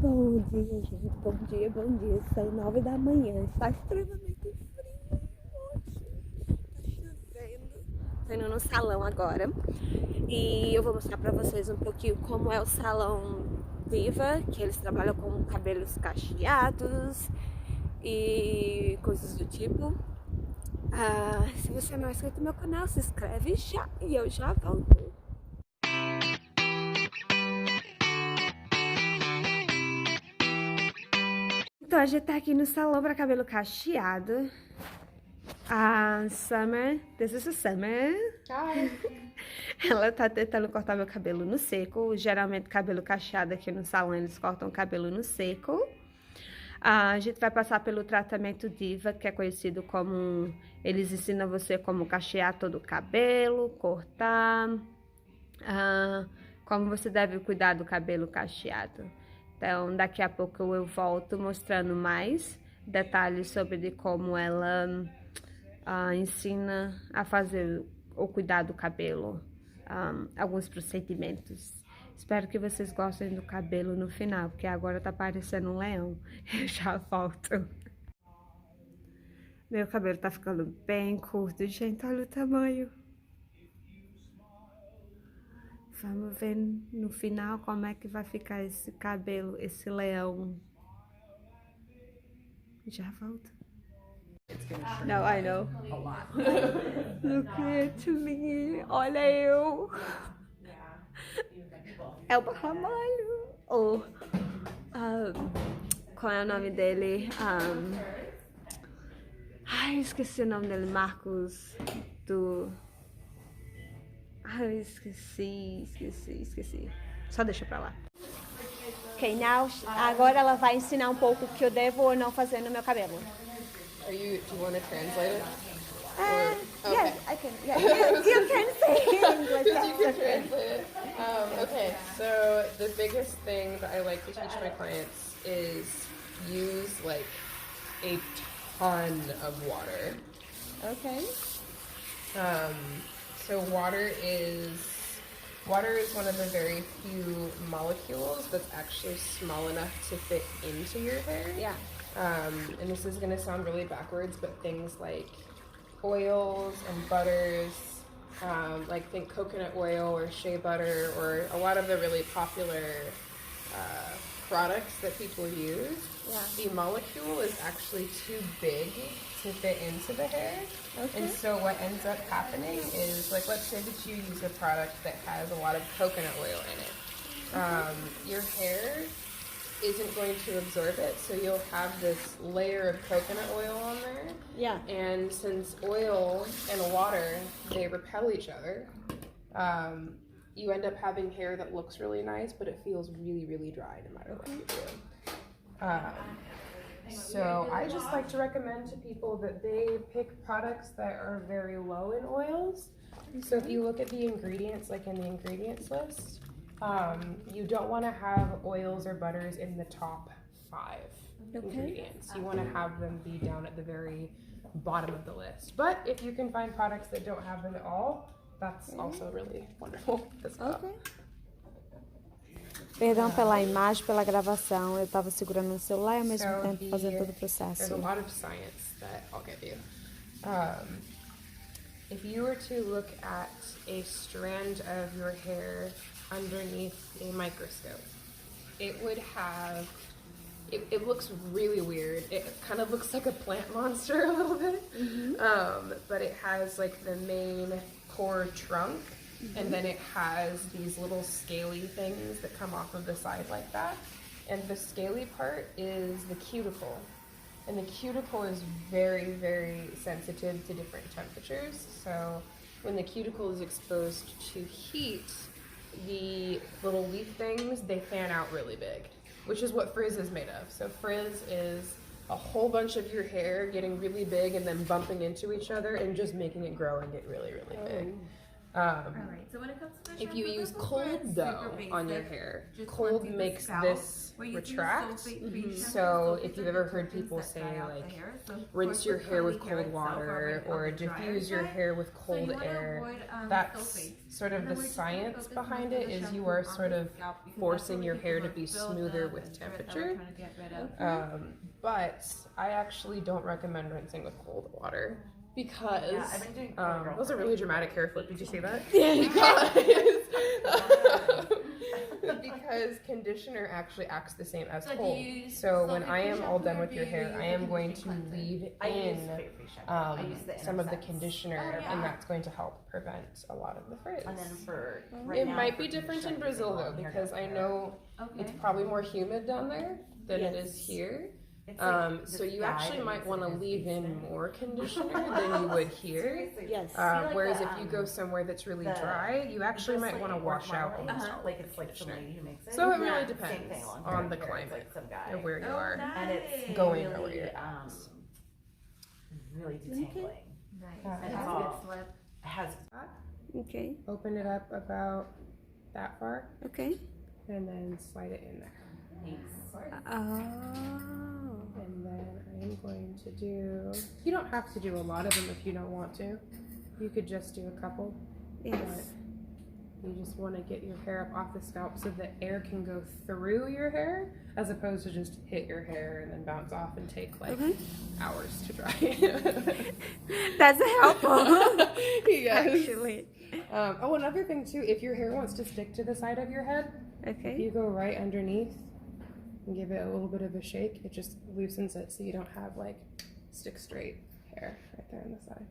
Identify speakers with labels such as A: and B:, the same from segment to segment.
A: Bom dia, gente. Bom dia, bom dia. São 9 da manhã. Está extremamente frio hoje. Está chovendo. Tô indo no salão agora. E eu vou mostrar pra vocês um pouquinho como é o salão Deva, que eles trabalham com cabelos cacheados e coisas do tipo. Se você não é inscrito no meu canal, se inscreve já e eu já volto. Então, a gente tá aqui no salão para cabelo cacheado. Summer, this is a Summer.
B: Hi.
A: Ela tá tentando cortar meu cabelo no seco. Geralmente, cabelo cacheado aqui no salão, eles cortam o cabelo no seco. A gente vai passar pelo tratamento Deva, que é conhecido como... Eles ensinam você como cachear todo o cabelo, cortar, como você deve cuidar do cabelo cacheado. Então, daqui a pouco eu volto mostrando mais detalhes sobre como ela ensina a fazer o cuidar do cabelo, alguns procedimentos. Espero que vocês gostem do cabelo no final, porque agora tá parecendo um leão. Eu já volto. Meu cabelo tá ficando bem curto, gente, olha o tamanho. Vamos ver no final como é que vai ficar esse cabelo, esse leão. Já volto. No, I know. Look at me. Olha eu. É o Ramalho. Qual é o nome dele? Ai, esqueci o nome dele. Marcos do... Ai, esqueci. Só deixa pra lá. Ok, now, agora ela vai ensinar um pouco o que eu devo ou não fazer no meu cabelo.
B: Do you want to translate it?
A: Yes, I can. Yeah, you can say English.
B: You can translate it. Okay, so the biggest thing that I like to teach my clients is use like a ton of water.
A: Okay.
B: So water is one of the very few molecules that's actually small enough to fit into your hair.
A: Yeah.
B: And this is going to sound really backwards, but things like oils and butters, like think coconut oil or shea butter or a lot of the really popular products that people use, the molecule is actually too big to fit into the hair. Okay. And so what ends up happening is, like, let's say that you use a product that has a lot of coconut oil in it. Your hair isn't going to absorb it, so you'll have this layer of coconut oil on there.
A: Yeah.
B: And since oil and water, they repel each other, you end up having hair that looks really nice, but it feels really, really dry no matter what you do. So I just like to recommend to people that they pick products that are very low in oils. So if you look at the ingredients, like in the ingredients list, you don't want to have oils or butters in the top 5 ingredients. You want to have them be down at the very bottom of the list. But if you can find products that don't have them at all, that's also really wonderful as well.
A: Okay. Perdão pela imagem, pela gravação. Eu estava segurando o celular e ao mesmo tempo fazendo todo o processo.
B: There's a lot of science that I'll give you. If you were to look at a strand of your hair underneath a microscope, it would have, it looks really weird. It kind of looks like a plant monster a little bit. But it has like the main core trunk, and then it has these little scaly things that come off of the side like that. And the scaly part is the cuticle. And the cuticle is very, very sensitive to different temperatures. So when the cuticle is exposed to heat, the little leaf things, they fan out really big, which is what frizz is made of. So frizz is a whole bunch of your hair getting really big and then bumping into each other and just making it grow and get really, really big.
C: Alright, so when it comes to the
B: If you
C: shampoo,
B: use
C: this one's for
B: cold
C: super
B: dough on your
C: basic,
B: hair,
C: just
B: cold
C: cleansing the
B: makes
C: scalp.
B: this
C: We're using
B: retract.
C: sulfate-free shampoo.
B: So if
C: Sulfates
B: you've
C: are
B: ever heard
C: detergents
B: people
C: that
B: say
C: dry out
B: like
C: the hair. So of
B: rinse
C: course,
B: your
C: with
B: hair with
C: curly hair
B: cold
C: itself
B: water
C: already
B: or
C: on the drier
B: diffuse your
C: side,
B: hair with
C: so
B: cold
C: you wanna
B: air,
C: avoid,
B: that's
C: sulfates.
B: sort of
C: And
B: the
C: then we're just gonna
B: science
C: focus
B: behind
C: most
B: it
C: of the
B: is you
C: shampoo
B: are
C: on
B: sort
C: the
B: of
C: scalp because
B: forcing
C: that's
B: your
C: where
B: hair
C: we
B: to
C: can
B: be
C: build
B: smoother
C: the
B: with
C: grit that we're
B: temperature.
C: trying to get rid of.
B: But I actually don't recommend rinsing with cold water because
D: I've been doing
B: that was a really dramatic hair flip. Did you see that? Because conditioner actually acts the same as
C: So do
B: cold.
C: you use
B: So when
C: sulfate
B: I am
C: shampoo
B: all done
C: or
B: with
C: do
B: your
C: you
B: hair,
C: use
B: I
C: the
B: am going to
C: conditioning cleanser?
B: leave
D: I use
B: in
D: favorite shampoo. I use the
B: some of the
D: intercepts.
B: conditioner,
C: Oh, yeah.
B: and that's going to help prevent a lot of the frizz.
D: And then for right
B: It
D: now,
B: might
D: for
B: be different in
D: conditioner,
B: Brazil
D: I'm
B: though,
D: using
B: because I
D: hair
B: know
C: Okay.
B: it's probably more humid down there than it is
D: Yes.
B: here.
D: It's like
B: So
D: this
B: you
D: guy
B: actually
D: that
B: might
D: makes
B: want to
D: it
B: leave in
D: decent.
B: more conditioner than you would here.
D: Seriously.
A: Yes.
D: See, like
B: Whereas
D: the,
B: if you go somewhere that's really
D: the-
B: dry, you actually might want to wash out
D: Marmalade,
B: almost all
D: like
B: of
D: it's
B: the
D: like some
B: conditioner.
D: lady who makes it.
B: So it
D: Yeah.
B: really
D: Same
B: depends
D: thing, long
B: on the
D: hair, it's
B: climate
D: like some guy.
B: of where you are.
D: And it's
B: Going
D: really,
B: over your
D: really detangling.
C: Nice.
B: Uh,
C: And
D: it's
C: it's
D: all-
C: good slip.
D: It has
A: Okay,
B: Open it up about that far,
A: okay.
B: and then slide it in there.
A: Oh.
B: And then I am going to do, you don't have to do a lot of them if you don't want to. You could just do a couple.
A: Yes.
B: You just want to get your hair up off the scalp so that air can go through your hair as opposed to just hit your hair and then bounce off and take like hours to dry.
A: That's helpful.
B: Yes.
A: Actually.
B: Another thing too, if your hair wants to stick to the side of your head, if
A: Okay.
B: you go right underneath and give it a little bit of a shake, it just loosens it so you don't have like stick straight hair right there on the side.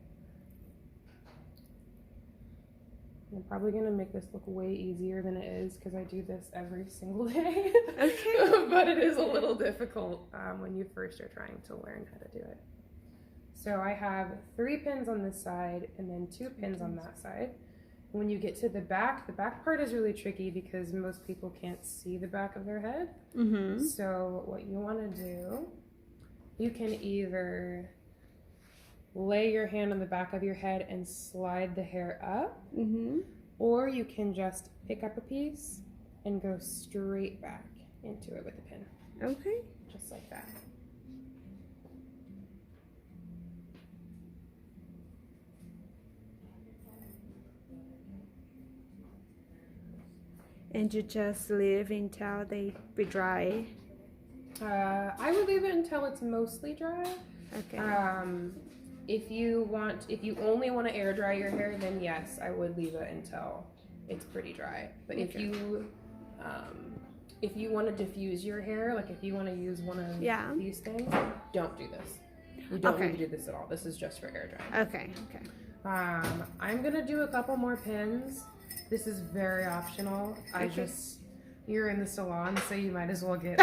B: I'm probably gonna make this look way easier than it is because I do this every single day.
A: Okay.
B: But it is a little difficult when you first are trying to learn how to do it. So I have 3 pins on this side and then 2 pins on that side. When you get to the back part is really tricky because most people can't see the back of their head.
A: Mm-hmm.
B: So what you want to do, you can either lay your hand on the back of your head and slide the hair up,
A: Mm-hmm.
B: or you can just pick up a piece and go straight back into it with the pin,
A: Okay.
B: just like that.
A: And you just leave until they be dry.
B: I would leave it until it's mostly dry.
A: Okay.
B: If you only want to air dry your hair, then yes, I would leave it until it's pretty dry. But if you want to diffuse your hair, like if you want to use one of these things, don't do this. You don't need to do this at all. This is just for air drying.
A: Okay. Okay.
B: I'm gonna do a couple more pins. This is very optional. You're in the salon, so you might as well get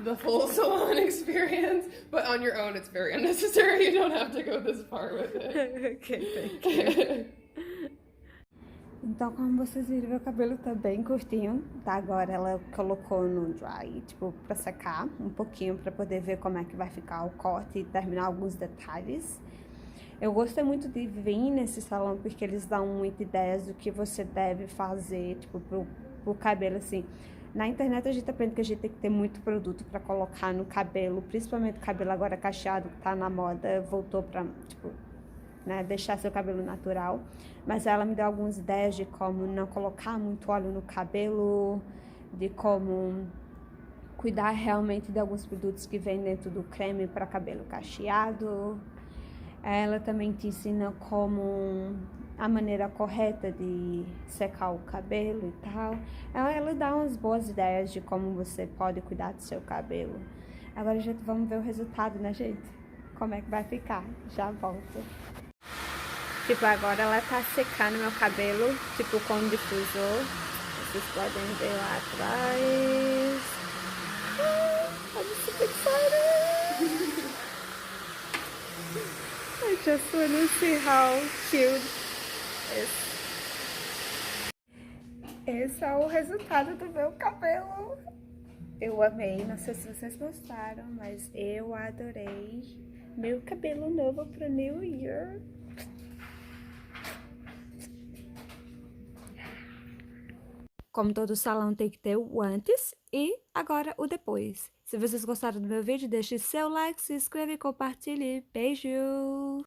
B: the full salon experience. But on your own, it's very unnecessary. You don't have to go this far with it.
A: Okay, thank you. Então, como vocês viram, meu cabelo tá bem curtinho, tá? Agora ela colocou no dry, tipo, pra secar um pouquinho, pra poder ver como é que vai ficar o corte e terminar alguns detalhes. Eu gostei muito de vir nesse salão porque eles dão muitas ideias do que você deve fazer, tipo, pro cabelo, assim. Na internet a gente aprende que a gente tem que ter muito produto pra colocar no cabelo, principalmente o cabelo agora cacheado, que tá na moda, voltou pra, tipo, né, deixar seu cabelo natural. Mas ela me deu algumas ideias de como não colocar muito óleo no cabelo, de como cuidar realmente de alguns produtos que vêm dentro do creme para cabelo cacheado. Ela também te ensina como a maneira correta de secar o cabelo e tal. Ela dá umas boas ideias de como você pode cuidar do seu cabelo. Agora, gente, vamos ver o resultado, né, gente? Como é que vai ficar? Já volto. Tipo, agora ela tá secando meu cabelo, tipo, com o difusor. Vocês podem ver lá atrás. I'm super excited! I just want to see how cute esse é o resultado do meu cabelo. Eu amei, não sei se vocês gostaram, mas eu adorei meu cabelo novo pro New Year. Como todo salão tem que ter o antes e agora o depois. Se vocês gostaram do meu vídeo, deixe seu like, se inscreva e compartilhe. Beijo!